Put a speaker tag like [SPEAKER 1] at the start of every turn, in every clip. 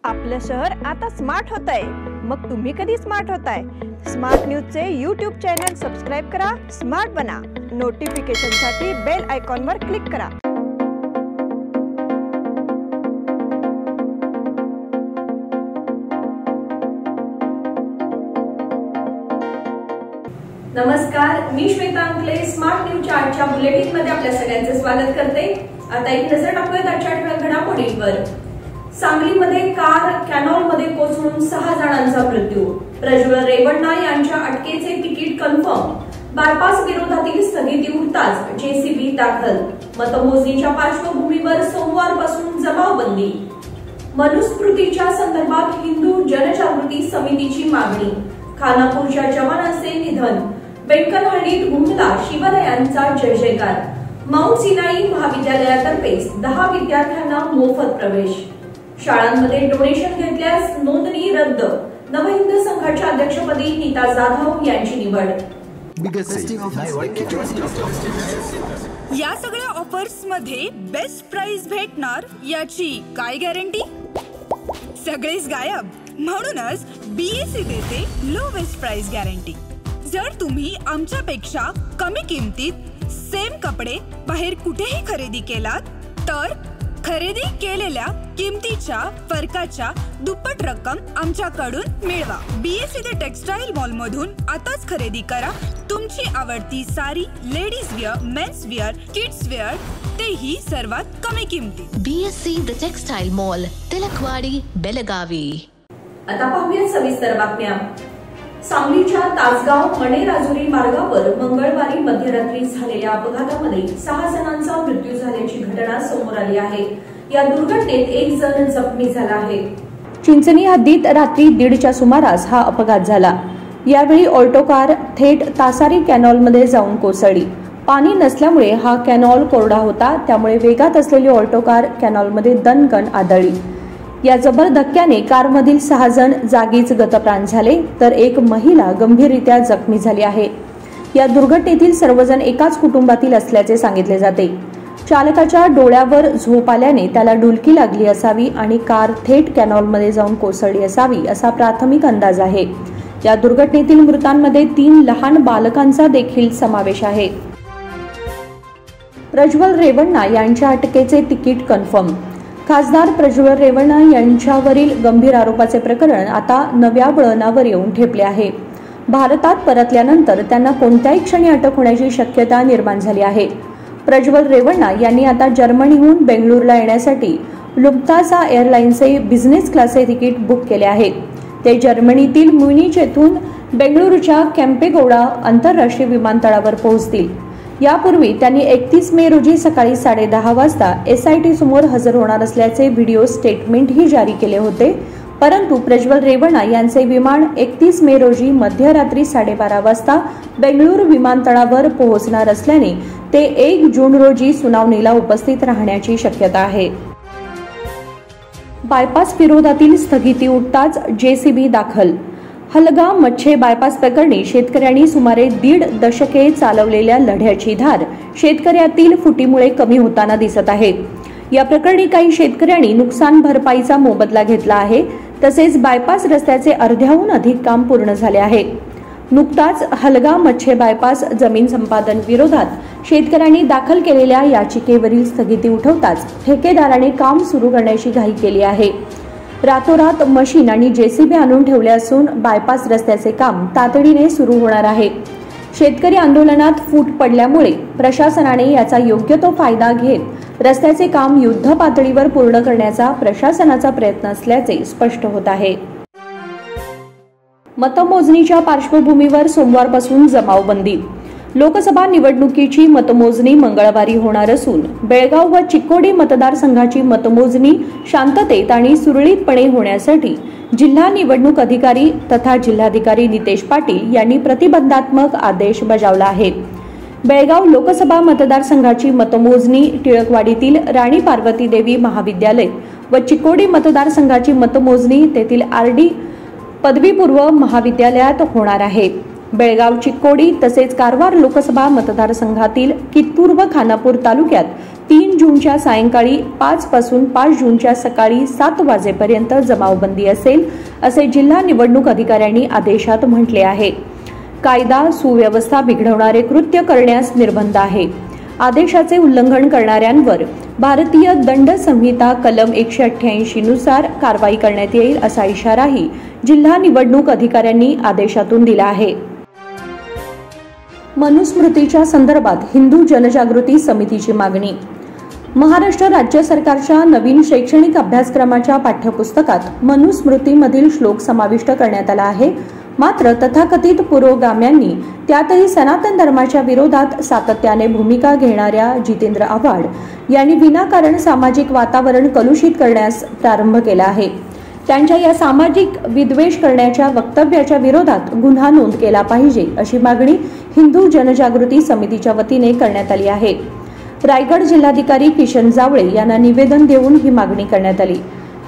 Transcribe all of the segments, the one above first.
[SPEAKER 1] आपलं शहर आता स्मार्ट होतंय। मग तुम्ही कधी स्मार्ट होताय? स्मार्ट न्यूजचे YouTube चॅनल सबस्क्राइब करा, स्मार्ट बना। नोटिफिकेशनसाठी बेल आयकॉनवर क्लिक करा।
[SPEAKER 2] नमस्कार, मी श्वेता अंकले स्मार्ट न्यूजच्या आजच्या बुलेटिन मध्ये आपल्या सगळ्यांचे स्वागत करते। आता एक नजर टाकूयात आजच्या ठळक घडामोडींवर। सांगलीमध्ये कार कॅनॉलमध्ये कोसळून 6 जणांचा मृत्यू। प्रज्वल रेवण्णा यांच्या अटकेचे तिकीट कन्फर्म। बायपास विरोधातील स्थगिती उठताच जेसीबी दाखल। मतमोजणीच्या पार्श्वभूमीवर सोमवारपासून जमावबंदी। मनुस्मृतीच्या संदर्भात हिंदू जनजागृती समितीची मागणी। खानापूरच्या जवानाचे निधन। बेंकनहळ्ळीत घुमला शिवरायांचा जय जयकार। माउंट सिनाई महाविद्यालयातर्फे 10 विद्यार्थ्यांना मोफत प्रवेश। शाळांमध्ये डोनेशन घेतल्यास नोंदणी रद्द। नवहिंद संघाच्या अध्यक्षपदी नीता जाधव यांची निवड।
[SPEAKER 3] या सगळ्या ऑफर्स मध्ये बेस्ट प्राइस भेटणार याची काय गॅरंटी? सगळेच गायब। म्हणूनच बीएससी देते लोवेस्ट प्राइस गॅरंटी। जर तुम्ही आमच्यापेक्षा कमी किमतीत सेम कपडे बाहेर कुठेही खरेदी केलात तर खरेदी केलेल्या किमतीच्या फरकाच्या दुप्पट रक्कम आमच्याकडून मिळवा। बीएससी द टेक्सटाईल मॉल मधून आताच खरेदी करा तुमची आवडती sari, ladies wear, men's wear, kids wear, तेही सर्वात कमी किमतीत।
[SPEAKER 4] BSC the textile mall, Tilakwadi, Belagavi.
[SPEAKER 2] आता पाहूया सविस्तर बातम्या। सांगलीच्या तासगाव मणे-राजुरी मार्गावर मंगळवारी मध्यरात्री झालेल्या अपघातामध्ये 6 जणांचा मृत्यू झाल्याची घटना समोर आली आहे। या दुर्घटनेत 1 जण जखमी झाला आहे।
[SPEAKER 5] चिंचणी हद्दीत रात्री 1:30च्या सुमारास हा अपघात झाला। यावेळी ऑल्टो कार थेट तासारी कॅनॉलमध्ये जाऊन कोसळली। पाणी नसल्यामुळे हा कॅनॉल कोरडा होता, त्यामुळे वेगात असलेली ऑल्टो कार कॅनॉलमध्ये दणकन आदळली। या जबर धक्क्याने कारमधील 6 जण जागीच गतप्राण झाले, तर एक महिला गंभीररित्या जखमी झाली आहे। या दुर्घटनेतील सर्वजण एकाच कुटुंबातील असल्याचे सांगितले जाते। चालकाच्या डोळ्यावर झोप आल्याने त्याला डुलकी लागली असावी आणि कार थेट कॅनॉलमध्ये जाऊन कोसळली असावी असा प्राथमिक अंदाज आहे। या दुर्घटनेतील मृतांमध्ये 3 लहान बालकांचा देखील समावेश आहे। प्रज्वल रेवण्णा यांच्या अटकेचे तिकीट कन्फर्म। खासदार प्रज्वल रेवण्णा यांच्यावरील गंभीर आरोपाचे प्रकरण आता नव्या वळणावर येऊन ठेपले आहे। भारतात परतल्यानंतर त्यांना कोणत्याही क्षणी अटक होण्याची शक्यता निर्माण झाली आहे। प्रज्वल रेवण्णा यांनी आता जर्मनीहून बेंगळुरूला येण्यासाठी लुफ्तांसा एअरलाइन्सचे बिझनेस क्लासचे तिकीट बुक केले आहे। ते जर्मनीतील म्युनिच येथून बेंगळुरूच्या केम्पेगौडा आंतरराष्ट्रीय विमानतळावर पोहोचतील। यापूर्वी त्यांनी 31 मे रोजी सकाळी 10:30 वाजता एसआयटी समोर हजर होणार असल्याचे व्हिडिओ स्टेटमेंटही जारी केले होते, परंतु प्रज्वल रेवण्णा यांचे विमान 31 मे रोजी मध्यरात्री 12:30 वाजता बेंगळुरू विमानतळावर पोहोचणार असल्याने ते 1 जून रोजी सुनावणीला उपस्थित राहण्याची शक्यता आहे। बायपास विरोधातील स्थगिती उठताच जेसीबी दाखल। हलगा मच्छे बायपास प्रकरणी शेतकऱ्यांनी सुमारे 1.5 दशके चालवलेल्या लढ्याची धार शेतकऱ्यातील फुटीमुळे कमी होताना दिसत आहे। या प्रकरणी काही शेतकऱ्यांनी नुकसान भरपाईचा मोबदला घेतला आहे, तसेच बायपास रस्त्याचे अर्ध्याहून अधिक काम पूर्ण झाले आहे। नुकताच हलगा मच्छे बायपास जमीन संपादन विरोधात शेतकऱ्यांनी दाखल केलेल्या याचिकेवरील स्थगिती उठवताच ठेकेदाराने काम सुरू करण्याची घाई केली आहे। रातोरात मशीन आणि जेसीबी आणून ठेवले असून बायपास रस्त्याचे काम तातडीने सुरू होणार आहे। शेतकरी आंदोलनात फूट पडल्यामुळे प्रशासनाने याचा योग्य तो फायदा घेत रस्त्याचे काम युद्ध पातळीवर पूर्ण करण्याचा प्रशासनाचा प्रयत्न असल्याचे स्पष्ट होत आहे। मतमोजणीच्या पार्श्वभूमीवर सोमवारपासून जमावबंदी। लोकसभा निवडणुकीची मतमोजणी मंगळवारी होणार असून बेळगाव व चिक्कोडी मतदारसंघाची मतमोजणी शांततेत आणि सुरळीतपणे होण्यासाठी जिल्हा निवडणूक अधिकारी तथा जिल्हाधिकारी नितेश पाटील यांनी प्रतिबंधात्मक आदेश बजावला आहे। बेळगाव लोकसभा मतदारसंघाची मतमोजणी टिळकवाडीतील राणी पार्वती देवी महाविद्यालय व चिक्कोडी मतदारसंघाची मतमोजणी तेथील आरडी पदवीपूर्व महाविद्यालयात होणार आहे। बेळगाव चिक्कोडी तसेच कारवार लोकसभा मतदारसंघातील कित्तूर व खानापूर तालुक्यात 3 जूनच्या सायंकाळी 5 पासून 5 जूनच्या सकाळी 7 वाजेपर्यंत जमावबंदी असेल, असे जिल्हा निवडणूक अधिकाऱ्यांनी आदेशात म्हटले आहे. कायदा सुव्यवस्था बिघडवणारे कृत्य करण्यास निर्बंध आहे. आदेशाचे उल्लंघन करणाऱ्यांवर भारतीय दंड संहिता कलम 188 नुसार कारवाई करण्यात येईल, असा इशाराही जिल्हा निवडणूक अधिकाऱ्यांनी आदेशातून दिला आहे. मनुस्मृतीच्या संदर्भात हिंदू जनजागृती समितीची मागणी. महाराष्ट्र राज्य सरकारच्या नवीन शैक्षणिक अभ्यासक्रमाच्या पाठ्यपुस्तकात मनुस्मृतीमधील श्लोक समाविष्ट करण्यात आला आहे. मात्र तथाकथित पुरोगाम्यांनी, त्यातही सनातन धर्माच्या विरोधात सातत्याने भूमिका घेणाऱ्या जितेंद्र आव्हाड यांनी विनाकारण सामाजिक वातावरण कलुषित करण्यास प्रारंभ केला आहे. त्यांच्या या सामाजिक विद्वेष करण्याच्या वक्तव्याच्या विरोधात गुन्हा नोंद केला पाहिजे, अशी मागणी हिंदू जनजागृती समितीच्या वतीने करण्यात आली आहे. रायगड जिल्हाधिकारी किशन जावळे यांना निवेदन देऊन ही मागणी करण्यात आली.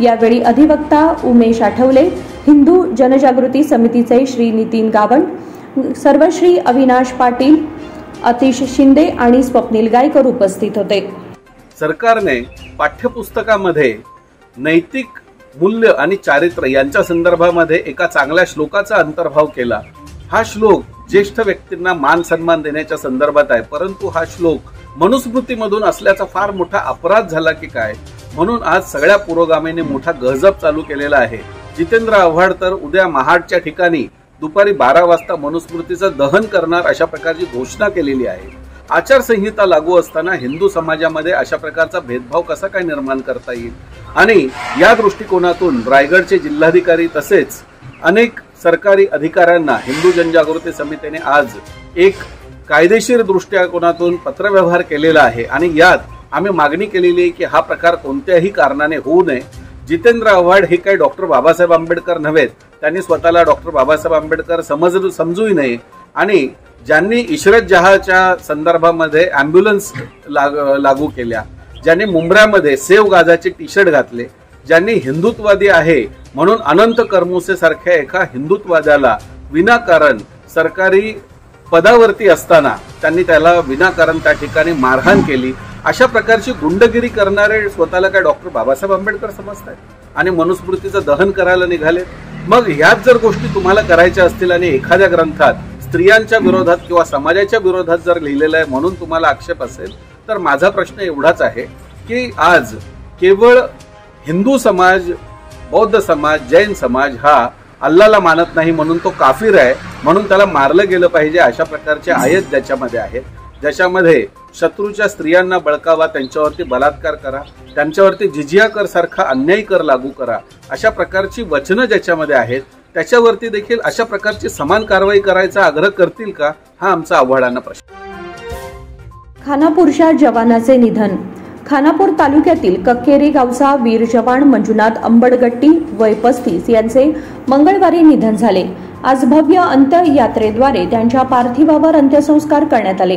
[SPEAKER 5] यावेळी अधिवक्ता उमेश आठवले, हिंदू जनजागृती समितीचे श्री नितीन गावंड, सर्वश्री अविनाश पाटील, अतिश शिंदे आणि स्वप्नील गायकर उपस्थित होते.
[SPEAKER 6] सरकारने पाठ्यपुस्तकामध्ये नैतिक मूल्य आणि चारित्र्य यांच्या संदर्भामध्ये एका चांगल्या श्लोकाचा अंतर्भाव केला. हा श्लोक ज्येष्ठ व्यक्तींना मान सन्मान देण्याच्या संदर्भात आहे, परंतु हा श्लोक मनुस्मृतीमधून असल्याचा फार मोठा अपराध झाला की काय, म्हणून आज सगळ्या पुरोगामीने मोठा गजब चालू केलेला आहे. जितेंद्र आव्हाड तर उद्या महाडच्या ठिकाणी दुपारी 12 वाजता मनुस्मृतीचं दहन करणार अशा प्रकारची घोषणा केलेली आहे. आचारसंहिता लागू असताना हिंदू समाजामध्ये अशा प्रकारचा भेदभाव कसा काय निर्माण करता येईल, आणि या दृष्टिकोनातून रायगडचे जिल्हाधिकारी तसेच अनेक सरकारी अधिकाऱ्यांना हिंदू जनजागृती समितीने आज एक कायदेशीर दृष्टिकोनातून पत्रव्यवहार केलेला आहे. आणि यात आम्ही मागणी केलेली आहे की हा प्रकार कोणत्याही कारणाने होऊ नये. जितेंद्र आव्हाड हे काही डॉक्टर बाबासाहेब आंबेडकर नव्हेत. त्यांनी स्वतःला डॉक्टर बाबासाहेब आंबेडकर समजूही नये. आणि ज्यांनी इशरत जहाच्या संदर्भामध्ये अँब्युलन्स लागू केल्या, ज्यांनी मुंब्र्यामध्ये सेव गाझाचे टी शर्ट घातले, ज्यांनी हिंदुत्ववादी आहे म्हणून अनंत करमुसे सारख्या एका हिंदुत्ववाद्याला विनाकारण सरकारी पदावरती असताना त्यांनी त्याला विनाकारण त्या ठिकाणी मारहाण केली, अशा प्रकारची गुंडगिरी करणारे स्वतःला काय डॉक्टर बाबासाहेब आंबेडकर समजतात आणि मनुस्मृतीचं दहन करायला निघाले. मग ह्याच जर गोष्टी तुम्हाला करायच्या असतील आणि एखाद्या ग्रंथात स्त्रियांच्या विरोधात किंवा समाजाच्या विरोधात जर लिहिलेलं आहे म्हणून तुम्हाला आक्षेप असेल, तर माझा प्रश्न एवढाच आहे की आज केवळ हिंदू समाज, बौद्ध समाज, जैन समाज हा अल्लाला मानत नाही म्हणून तो काफिर आहे, म्हणून त्याला मारलं गेलं पाहिजे, अशा प्रकारचे आयत ज्याच्यामध्ये आहेत, ज्याच्यामध्ये शत्रूच्या स्त्रियांना बळकावा, त्यांच्यावरती बलात्कार करा, त्यांच्यावरती जिजिया कर सारखा अन्यायी कर लागू करा, अशा प्रकारची वचनं ज्याच्यामध्ये आहेत, त्याच्यावरती देखील अशा प्रकारची समान कारवाई करायचा आग्रह करतील का, हा आमचा आव्हाडांना प्रश्न.
[SPEAKER 5] खानापूरच्या जवानाचे निधन. खानापूर तालुक्यातील कक्केरी गावचा वीर जवान मंजुनाथ अंबडगट्टी वय 35 यांचे मंगळवारी निधन झाले. आज भव्य अंत्ययात्रेद्वारे त्यांच्या पार्थिवावर अंत्यसंस्कार करण्यात आले.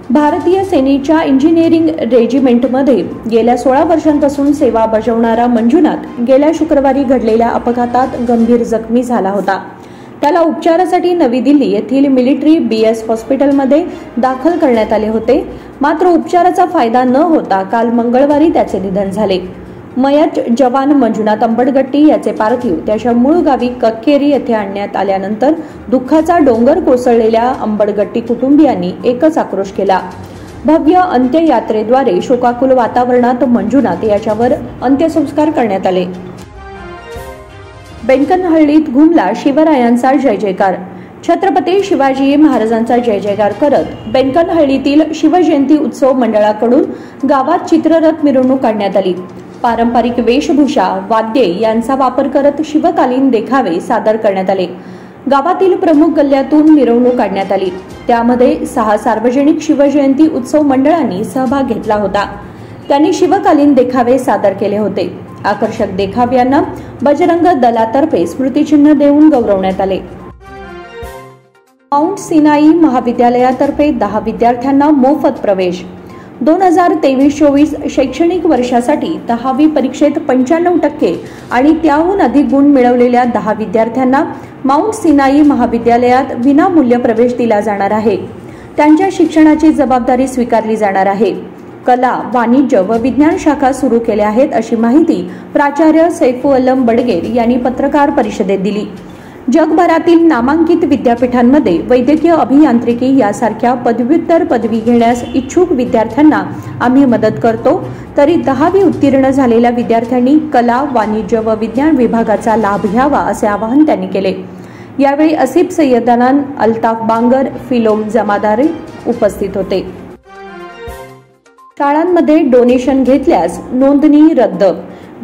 [SPEAKER 5] भारतीय सेनेच्या इंजिनिअरिंग रेजिमेंटमध्ये गेल्या 16 वर्षांपासून सेवा बजावणारा मंजुनाथ गेल्या शुक्रवारी घडलेल्या अपघातात गंभीर जखमी झाला होता. त्याला उपचारासाठी नवी दिल्ली येथील मिलिटरी BS हॉस्पिटलमध्ये दाखल करण्यात आले होते. मात्र उपचाराचा फायदा न होता काल मंगळवारी त्याचे निधन झाले. मयत जवान मंजुनाथ अंबडगट्टी याचे पार्थिव त्याच्या मूळ गावी कक्केरी येथे आणण्यात आल्यानंतर दुःखाचा डोंगर कोसळलेल्या अंबडगट्टी कुटुंबियांनी एकच आक्रोश केला. भव्य अंत्ययात्रेद्वारे शोकाकुल वातावरणात मंजुनाथ याच्यावर अंत्यसंस्कार करण्यात आले. बेंकनहळ्ळीत घुमला शिवरायांचा जय जयकार. छत्रपती शिवाजी महाराजांचा जय जयकार करत बेंकनहळ्ळीतील शिवजयंती उत्सव मंडळाकडून गावात चित्ररथ मिरवणूक काढण्यात आली. पारंपरिक वेशभूषा, वाद्ये यांचा वापर करत शिवकालीन देखावे सादर करण्यात आले. गावातील प्रमुख गल्ल्यातून मिरवणूक काढण्यात आली. त्यामध्ये 6 सार्वजनिक शिवजयंती उत्सव मंडळांनी सहभाग घेतला होता. त्यांनी शिवकालीन देखावे सादर केले होते. आकर्षक देखाव्यांना बजरंग दलातर्फे स्मृतिचिन्ह देऊन गौरवण्यात आले. माउंट सिनाई महाविद्यालयातर्फे 10 विद्यार्थ्यांना मोफत प्रवेश. 2023-24 शैक्षणिक वर्षासाठी 10वी परीक्षेत 95% आणि त्याहून अधिक गुण मिळवलेल्या 10 विद्यार्थ्यांना माउंट सिनाई महाविद्यालयात विनामूल्य प्रवेश दिला जाणार आहे. त्यांच्या शिक्षणाची जबाबदारी स्वीकारली जाणार आहे. कला, वाणिज्य व विज्ञान शाखा सुरू केल्या आहेत अशी माहिती प्राचार्य सैफुअल्लम बडगेर यांनी पत्रकार परिषदेत दिली. जगभरातील नामांकित विद्यापीठांमध्ये वैद्यकीय अभियांत्रिकी यासारख्या पदव्युत्तर पदवी घेण्यास इच्छुक विद्यार्थ्यांना आम्ही मदत करतो. तरी 10वी उत्तीर्ण झालेल्या विद्यार्थ्यांनी कला, वाणिज्य व विज्ञान विभागाचा लाभ घ्यावा असे आवाहन त्यांनी केले. यावेळी असिफ सय्यदानान, अल्ताफ बांगर, फिलोम जमादारे उपस्थित होते. शाळांमध्ये डोनेशन घेतल्यास नोंदणी रद्द.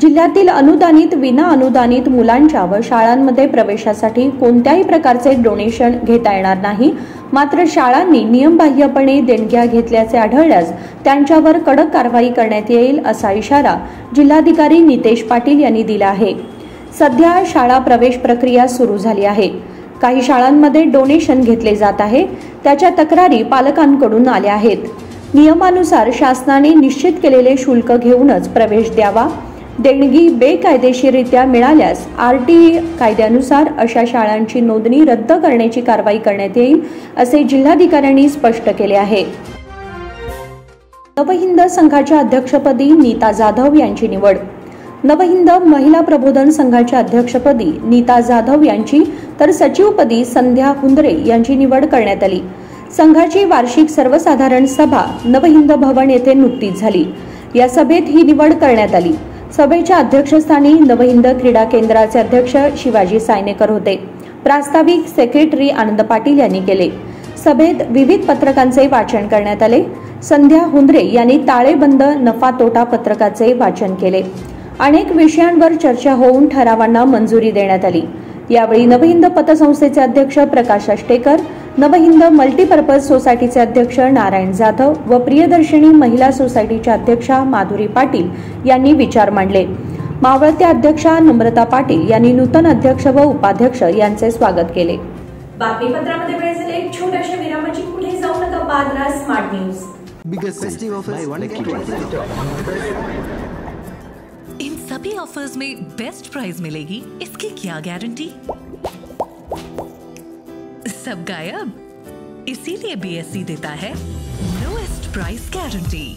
[SPEAKER 5] जिल्ह्यातील अनुदानित, विना अनुदानित मुलांच्या व शाळांमध्ये प्रवेशासाठी कोणत्याही प्रकारचे डोनेशन घेता येणार नाही. मात्र शाळांनी नियमबाह्यपणे देणग्या घेतल्याचे आढळल्यास त्यांच्यावर कडक कारवाई करण्यात येईल असा इशारा जिल्हाधिकारी नितेश पाटील यांनी दिला आहे. सध्या शाळा प्रवेश प्रक्रिया सुरू झाली आहे. काही शाळांमध्ये डोनेशन घेतले जात आहे. त्याच्या तक्रारी पालकांकडून आल्या आहेत. नियमानुसार शासनाने निश्चित केलेले शुल्क घेऊनच प्रवेश द्यावा. देणगी बेकायदेशीररित्या मिळाल्यास RTE कायद्यानुसार अशा शाळांची नोंदणी रद्द करण्याची कारवाई करण्यात येईल असे जिल्हाधिकाऱ्यांनी स्पष्ट केले आहे. नवहिंद संघाच्या अध्यक्षपदी नीता जाधव यांची निवड. नवहिंद महिला प्रबोधन संघाच्या अध्यक्षपदी नीता जाधव यांची तर सचिवपदी संध्या हुंद्रे यांची निवड करण्यात आली. संघाची वार्षिक सर्वसाधारण सभा नवहिंद भवन येथे नुकतीच झाली. या सभेत ही निवड करण्यात आली. सभेच्या अध्यक्षस्थानी नवहिंद क्रीडा केंद्राचे अध्यक्ष शिवाजी सायनेकर होते. प्रास्ताविक सेक्रेटरी आनंद पाटील यांनी केले. सभेत विविध पत्रकांचे वाचन करण्यात आले. संध्या हुंद्रे यांनी ताळेबंद नफा तोटा पत्रकाचे वाचन केले. अनेक विषयांवर चर्चा होऊन ठरावांना मंजुरी देण्यात आली. यावेळी नवहिंद पतसंस्थेचे अध्यक्ष प्रकाश अष्टेकर, नवहिंद मल्टीपर्पज सोसायटीचे अध्यक्ष नारायण जाधव व प्रियदर्शनी महिला सोसायटीच्या अध्यक्षा माधुरी पाटील यांनी विचार मांडले. मावळत्या अध्यक्षा नम्रता पाटील यांनी नूतन अध्यक्ष व उपाध्यक्ष यांचे स्वागत केले.
[SPEAKER 2] बातमीपत्रामध्ये वेळ झाली एक छोट्याशा विरामाची. पुढे जाऊ नका, बादरा स्मार्ट न्यूज.
[SPEAKER 4] इन सभी ऑफर्स में बेस्ट प्राइस मिलेगी, इसकी क्या गारंटी? सब गायब, इसीलिए BSE देता है लोएस्ट प्राइस गारंटी.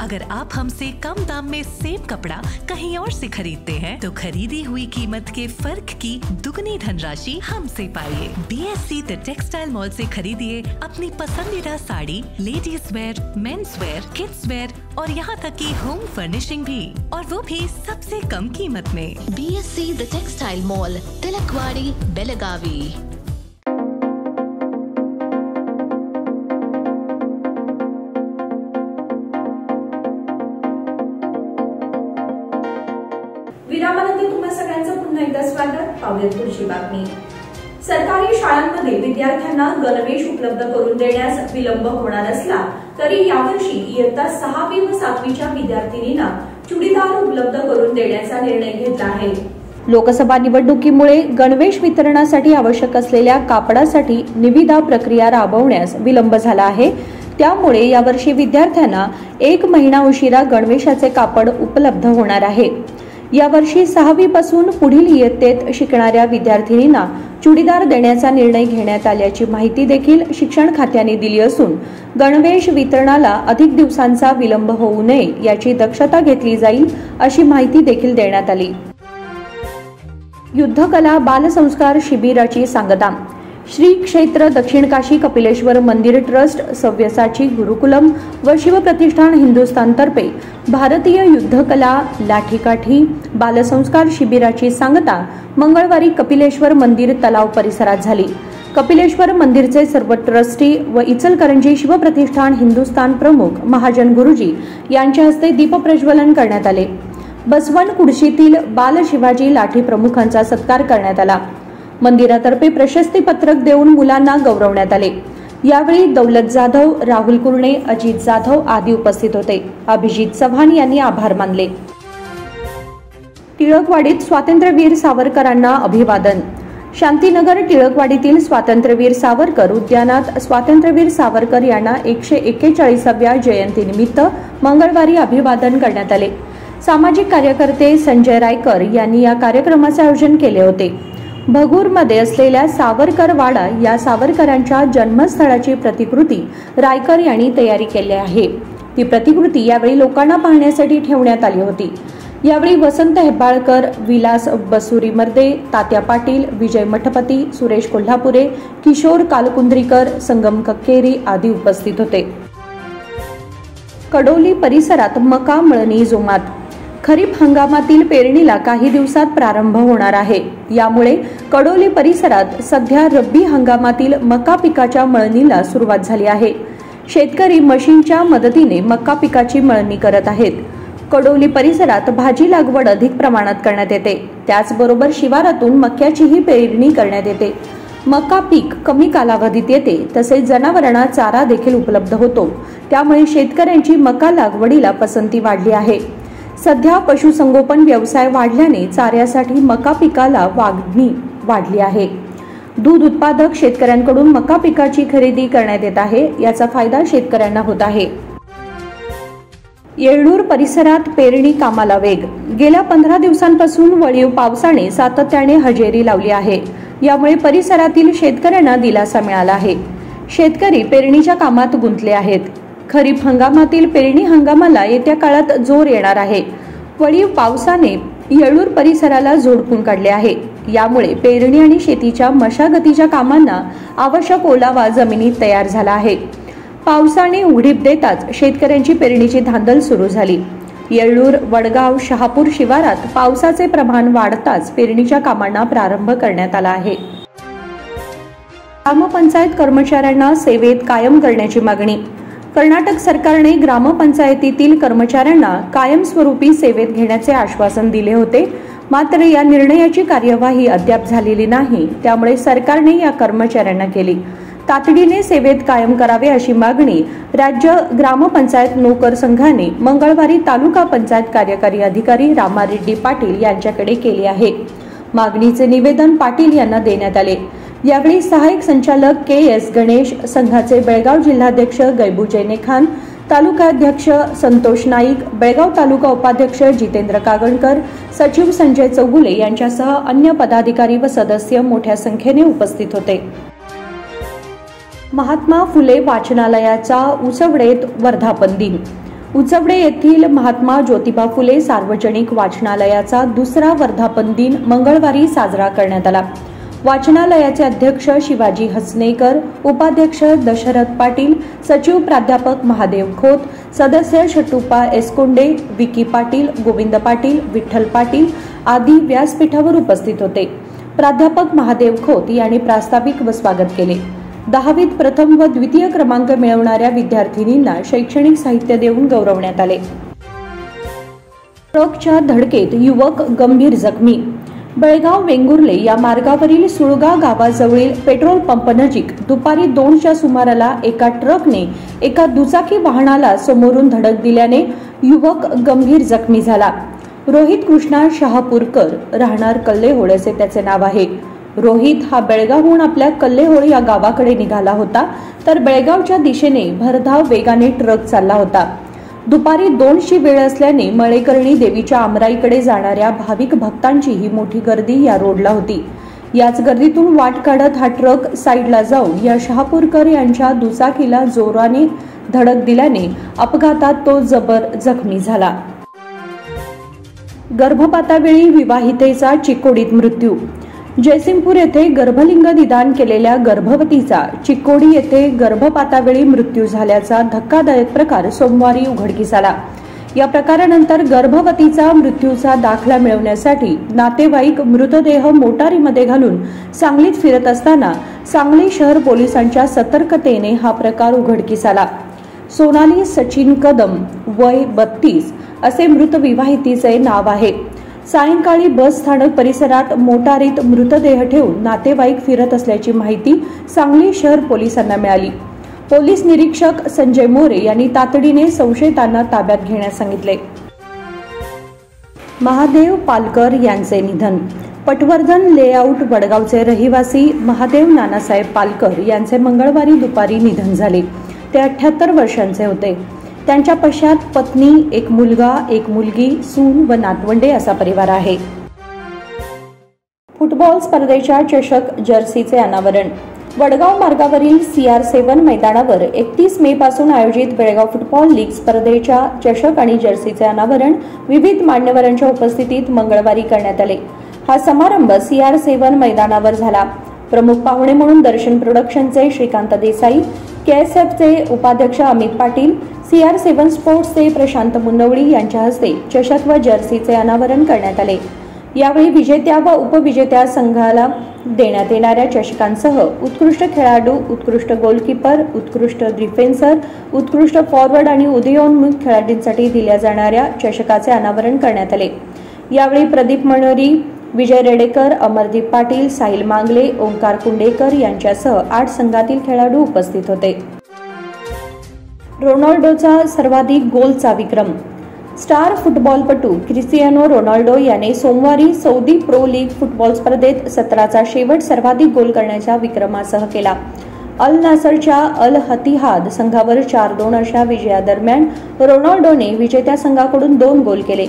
[SPEAKER 4] अगर आप हमसे कम दाम में सेम कपड़ा कहीं और से खरीदते हैं तो खरीदी हुई कीमत के फर्क की दुगनी धनराशि हमसे पाइए. BSE द टेक्सटाइल मॉल से खरीदिए अपनी पसंदीदा sari, ladies wear, men's wear, kids wear और यहाँ तक की होम फर्निशिंग भी, और वो भी सबसे कम कीमत में. BSE the textile mall, Tilakwadi, Belagavi.
[SPEAKER 2] विरामानंतर तुम्हा सगळ्यांचं पुन्हा एकदा स्वागत. पाहूयात पुढची बातमी. सरकारी शाळांमध्ये विद्यार्थ्यांना गणवेश उपलब्ध करून देण्यास विलंब होणार असला तरी यावर्षी इयत्ता 6वी व 7वीच्या विद्यार्थिनींना चुडीदार उपलब्ध करून देण्याचा निर्णय घेतला आहे.
[SPEAKER 5] लोकसभा निवडणुकीमुळे गणवेश वितरणासाठी आवश्यक असलेल्या कापडासाठी निविदा प्रक्रिया राबवण्यास विलंब झाला आहे. त्यामुळे यावर्षी विद्यार्थ्यांना 1 महिना उशिरा गणवेशाचे कापड उपलब्ध होणार आहे. यावर्षी 6वी पासून पुढील इयत्तेत शिकणाऱ्या विद्यार्थिनींना चुडीदार देण्याचा निर्णय घेण्यात आल्याची माहिती देखील शिक्षण खात्याने दिली असून गणवेश वितरणाला अधिक दिवसांचा विलंब होऊ नये याची दक्षता घेतली जाईल अशी माहिती देखील देण्यात आली. युद्धकला बालसंस्कार शिबिराची सांगता. श्री क्षेत्र दक्षिण काशी कपिलेश्वर मंदिर ट्रस्ट, सव्यसाची गुरुकुलम व शिवप्रतिष्ठान हिंदुस्थानतर्फे भारतीय युद्धकला लाठीकाठी बालसंस्कार शिबिराची सांगता मंगळवारी कपिलेश्वर मंदिर तलाव परिसरात झाली. कपिलेश्वर मंदिरचे सर्व ट्रस्टी व इचलकरंजी शिवप्रतिष्ठान हिंदुस्थान प्रमुख महाजन गुरुजी यांच्या हस्ते दीपप्रज्वलन करण्यात आले. बसवण कुडशीतील बाल शिवाजी लाठी प्रमुखांचा सत्कार करण्यात आला. मंदिरातर्फे प्रशस्ती पत्रक देऊन मुलांना गौरवण्यात आले. यावेळी दौलत जाधव, राहुल कुर्णे, अजित जाधव आदी उपस्थित होते. अभिजित चव्हाण यांनी आभार मानले. टिळकवाडीत स्वातंत्र्यवीर सावरकरांना अभिवादन. शांतीनगर टिळकवाडीतील स्वातंत्र्यवीर सावरकर उद्यानात स्वातंत्र्यवीर सावरकर यांना 141व्या जयंतीनिमित्त मंगळवारी अभिवादन करण्यात आले. सामाजिक कार्यकर्ते संजय रायकर यांनी या कार्यक्रमाचे आयोजन केले होते. भगूरमध्ये असलेल्या सावरकर वाडा या सावरकरांच्या जन्मस्थळाची प्रतिकृती रायकर यांनी तयारी केली आहे. ती प्रतिकृती यावेळी लोकांना पाहण्यासाठी ठेवण्यात आली होती। यावेळी वसंत हेब्बाळकर, विलास बसुरीमर्दे, तात्या पाटील, विजय मठपती, सुरेश कोल्हापुरे, किशोर कालकुंद्रीकर, संगम कक्केरी आदी उपस्थित होते। कडोली परिसरात मका मळणी जोमात। खरीप हंगामातील पेरणीला काही दिवसात प्रारंभ होणार आहे। यामुळे कडोली परिसरात सध्या रब्बी हंगामातील मका पिकाच्या मळणीला सुरुवात झाली आहे। शेतकरी मशीनच्या मदतीने मका पिकाची मळणी करत आहेत। कडोली परिसरात भाजी लागवड अधिक प्रमाणात करण्यात येते। त्याचबरोबर शिवारातून मक्याचीही पेरणी करण्यात येते। मका पीक कमी कालावधीत येते, तसेच जनावरांना चारा देखील उपलब्ध होतो। त्यामुळे शेतकऱ्यांची मका लागवडीला पसंती वाढली आहे। सध्या पशुसंगोपन व्यवसाय वाढल्याने चाऱ्यासाठी मका पिकाला मागणी वाढली आहे। दूध उत्पादक शेतकऱ्यांकडून मका पिकाची खरेदी करण्यात येत आहे। याचा फायदा शेतकऱ्यांना होत आहे। येळ्ळूर परिसरात पेरणी कामाला वेग। गेल्या 15 दिवसांपासून वळीव पावसाने सातत्याने हजेरी लावली आहे। यामुळे परिसरातील शेतकऱ्यांना दिलासा मिळाला आहे। शेतकरी पेरणीच्या कामात गुंतले आहेत। खरीप हंगामातील पेरणी हंगामाला येत्या काळात जोर येणार आहे। वळीव पावसाने येळ्ळूर परिसराला झोडपून काढले आहे। यामुळे पेरणी आणि शेतीच्या मशागतीच्या कामांना आवश्यक ओलावा जमिनीत तयार झाला आहे। पावसाने उघडीप देताच शेतकऱ्यांची पेरणीची धांदल सुरू झाली। येळ्ळूर, वडगाव, शहापूर शिवारात पावसाचे प्रमाण वाढताच पेरणीच्या कामांना प्रारंभ करण्यात आला आहे। ग्रामपंचायत कर्मचाऱ्यांना सेवेत कायम करण्याची मागणी। कर्नाटक सरकारने ग्रामपंचायतीतील कर्मचाऱ्यांना कायमस्वरूपी सेवेत घेण्याचे आश्वासन दिले होते, मात्र या निर्णयाची कार्यवाही अद्याप झालेली नाही। त्यामुळे सरकारने या कर्मचाऱ्यांना केली तातडीने सेवेत कायम करावे अशी मागणी राज्य ग्रामपंचायत नोकर संघाने मंगळवारी तालुका पंचायत कार्यकारी अधिकारी रामारेड्डी पाटील यांच्याकडे केली आहे। मागणीचे निवेदन पाटील यांना देण्यात आले। यावेळी सहाय्यक संचालक के.एस. गणेश, संघाचे बेळगाव जिल्हाध्यक्ष गैबू जैने खान, तालुकाध्यक्ष संतोष नाईक, बेळगाव तालुका उपाध्यक्ष जितेंद्र कागणकर, सचिव संजय चौगुले यांच्यासह अन्य पदाधिकारी व सदस्य मोठ्या संख्येने उपस्थित होते। महात्मा फुले वाचनालयाचा उचवडेत वर्धापन दिन। उचवडे येथील महात्मा ज्योतिबा फुले सार्वजनिक वाचनालयाचा दुसरा वर्धापन दिन मंगळवारी साजरा करण्यात आला। वाचनालयाचे अध्यक्ष शिवाजी हसनेकर, उपाध्यक्ष दशरथ पाटील, सचिव प्राध्यापक महादेव खोत, सदस्य शटुपा एसकोंडे, विकी पाटील, गोविंद पाटील, विठ्ठल पाटील आदी व्यासपीठावर उपस्थित होते। प्राध्यापक महादेव खोत यांनी प्रास्ताविक व स्वागत केले। 10वीत प्रथम व द्वितीय क्रमांक मिळवणाऱ्या विद्यार्थिनींना शैक्षणिक साहित्य देऊन गौरवण्यात आले। ट्रकच्या धडकेत युवक गंभीर जखमी। बेळगाव वेंगुर्ले या मार्गावरील सुळगा गावाजवळील पेट्रोल पंप नजीक दुपारी 2च्या सुमाराला एका ट्रकने एका दुचाकी वाहनाला समोरून धडक दिल्याने युवक गंभीर जखमी झाला। रोहित कृष्णा शहापूरकर, राहणार कल्लेहोळ असे त्याचे नाव आहे। रोहित हा बेळगावहून आपल्या कल्लेहोळ या गावाकडे निघाला होता, तर बेळगावच्या दिशेने भरधाव वेगाने ट्रक चालला होता। दुपारी 2ची वेळ असल्याने मळेकर्णी देवीच्या आमराईकडे जाणाऱ्या भाविक भक्तांची ही मोठी गर्दी या रोडला होती। याच गर्दीतून वाट काढत हा ट्रक साईडला जाऊन या शहापूरकर यांच्या दुचाकीला जोराने धडक दिल्याने अपघातात तो जबर जखमी झाला। गर्भपातावेळी विवाहितेचा चिकोडीत मृत्यू। जयसिंगपूर येथे गर्भलिंग निदान केलेल्या गर्भवतीचा चिकोडी येथे गर्भपातावेळी मृत्यू झाल्याचा धक्कादायक प्रकार सोमवारी उघडकीस आला। या प्रकारानंतर गर्भवतीचा मृत्यूचा दाखला मिळवण्यासाठी नातेवाईक मृतदेह मोटारीमध्ये घालून सांगलीत फिरत असताना सांगली शहर पोलिसांच्या सतर्कतेने हा प्रकार उघडकीस आला। सोनाली सचिन कदम, वय 32 असे मृत विवाहितेचे नाव आहे। सायंकाळी बस स्थानक परिसरात मोटारीत मृतदेह ठेवून नातेवाईक फिरत असल्याची माहिती सांगली शहर पोलिसांना मिळाली। पोलीस निरीक्षक संजय मोरे यांनी तातडीने संशयितांना ताब्यात घेण्यास सांगितले। महादेव पालकर यांचे निधन। पटवर्धन लेआउट वडगावचे रहिवासी महादेव नानासाहेब पालकर यांचे मंगळवारी दुपारी निधन झाले। ते 78 वर्षांचे होते। त्यांच्या पश्चात पत्नी, एक मुलगा, एक मुलगी, सून व नातवंडे असा परिवार आहे। फुटबॉल स्पर्धेच्या चषक जर्सीचे अनावरण। वडगाव मार्गावरील CR7 मैदानावर 31 मे पासून आयोजित बेळगाव फुटबॉल लीग स्पर्धेच्या चषक आणि जर्सीचे अनावरण विविध मान्यवरांच्या उपस्थितीत मंगळवारी करण्यात आले। हा समारंभ CR7 मैदानावर झाला। प्रमुख पाहुणे म्हणून दर्शन प्रोडक्शनचे श्रीकांत देसाई, KSFचे उपाध्यक्ष अमित पाटील, CR7 स्पोर्ट्सचे प्रशांत मुन्नवळी यांच्या हस्ते चषक व जर्सीचे अनावरण करण्यात आले। यावेळी विजेत्या व उपविजेत्या संघाला देण्यात येणाऱ्या चषकांसह उत्कृष्ट खेळाडू, उत्कृष्ट गोलकीपर, उत्कृष्ट डिफेन्सर, उत्कृष्ट फॉरवर्ड आणि उदयोन्मुख खेळाडूंसाठी दिल्या जाणाऱ्या चषकाचे अनावरण करण्यात आले। यावेळी प्रदीप मनोरी, विजय रेडेकर, अमरदीप पाटील, साहिल मांगले, ओंकार कुंडेकर यांच्यासह 8 संघातील खेळाडू उपस्थित होते। रोनाल्डोचा सर्वाधिक गोलचा विक्रम। स्टार फुटबॉलपटू क्रिस्टियानो रोनाल्डो याने सोमवारी सौदी प्रो लीग फुटबॉल स्पर्धेत सत्राचा शेवट सर्वाधिक गोल करण्याच्या विक्रमासह केला। अल नासरच्या अल हतिहाद संघावर 4-2 अशा विजयादरम्यान रोनाल्डोने विजेत्या संघाकडून 2 गोल केले।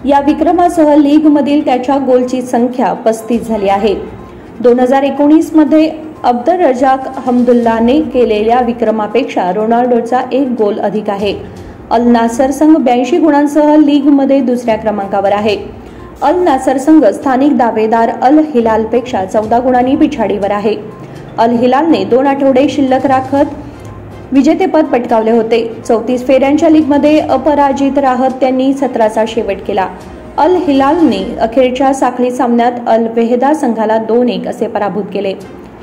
[SPEAKER 5] या विक्रमासह लीगमधील त्याच्या गोलची संख्या 35 झाली आहे। 2019 मध्ये अब्दुल रजाक हमदुल्लाने केलेल्या विक्रमापेक्षा रोनाल्डोचा 1 गोल अधिक आहे। अल नासर संघ 82 गुणांसह लीगमध्ये दुसऱ्या क्रमांकावर आहे। अल नासर संघ स्थानिक दावेदार अल हिलालपेक्षा 14 गुणांनी पिछाडीवर आहे। अल हिलालने 2 आठवडे शिल्लक राखत विजेतेपद पटकावले होते। 34 फेऱ्यांच्या लीगमध्ये अपराजित राहत त्यांनी सत्राचा शेवट केला। अल हिलालने अखेरच्या साखळी सामन्यात अल वेहदा संघाला 2-1 असे पराभूत केले।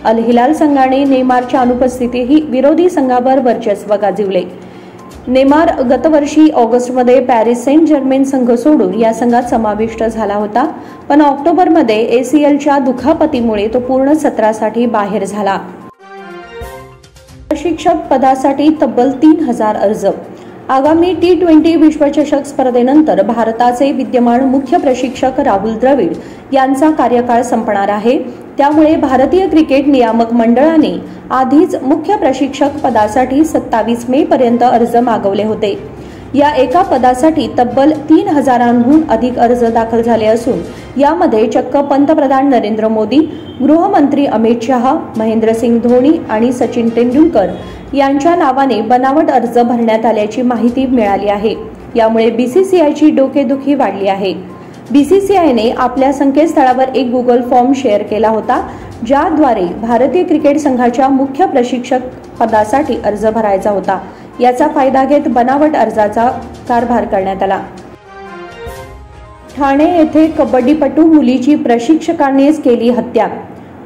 [SPEAKER 5] अल हिलाल संघाने नेमारच्या अनुपस्थितीतही विरोधी संघावर वर्चस्व गाजवले। नेमार गतवर्षी ऑगस्टमध्ये पॅरिस सेंट जर्मेन संघ सोडून या संघात समाविष्ट झाला होता, पण ऑक्टोबरमध्ये ACLच्या दुखापतीमुळे तो पूर्ण सत्रासाठी बाहेर झाला। प्रशिक्षक पदासाठी तब्बल 3000 अर्ज। आगामी T20 विश्वचषक स्पर्धेनंतर भारताचे विद्यमान मुख्य प्रशिक्षक राहुल द्रविड यांचा कार्यकाळ संपणार आहे। त्यामुळे भारतीय क्रिकेट नियामक मंडळाने आधीच मुख्य प्रशिक्षक पदासाठी 27 मे पर्यंत अर्ज मागवले होते। या एका पदासाठी तब्बल 3000हून अधिक अर्ज दाखल झाले असून यामध्ये चक्क पंतप्रधान नरेंद्र मोदी, गृहमंत्री अमित शहा, महेंद्रसिंग धोनी आणि सचिन तेंडुलकर यांच्या नावाने बनावट अर्ज भरण्यात आल्याची माहिती मिळाली आहे। यामुळे BCCIची डोकेदुखी वाढली आहे। BCCIने आपल्या संकेतस्थळावर एक गुगल फॉर्म शेअर केला होता, ज्याद्वारे भारतीय क्रिकेट संघाच्या मुख्य प्रशिक्षक पदासाठी अर्ज भरायचा होता। याचा फायदा घेत बनावट अर्जाचा कारभार करण्यात आला। ठाणे येथे कबड्डीपटू मुलीची प्रशिक्षकानेच केली हत्या।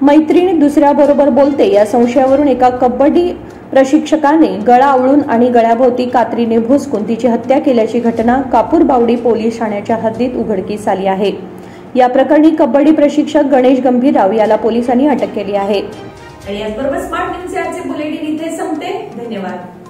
[SPEAKER 5] मैत्रीण दुसऱ्याबरोबर बोलते या संशयावरून एका कबड्डी प्रशिक्षकाने गळा आवळून आणि गळ्याभोवती कात्रीने भोसकून तिची हत्या केल्याची घटना कापूरबावडी पोलीस ठाण्याच्या हद्दीत उघडकीस आली आहे। या प्रकरणी कबड्डी प्रशिक्षक गणेश गंभीरराव याला पोलिसांनी अटक केली आहे।
[SPEAKER 2] आणि याचबरोबर स्मार्ट न्यूज आजचे बुलेटिन इथे संपते। धन्यवाद।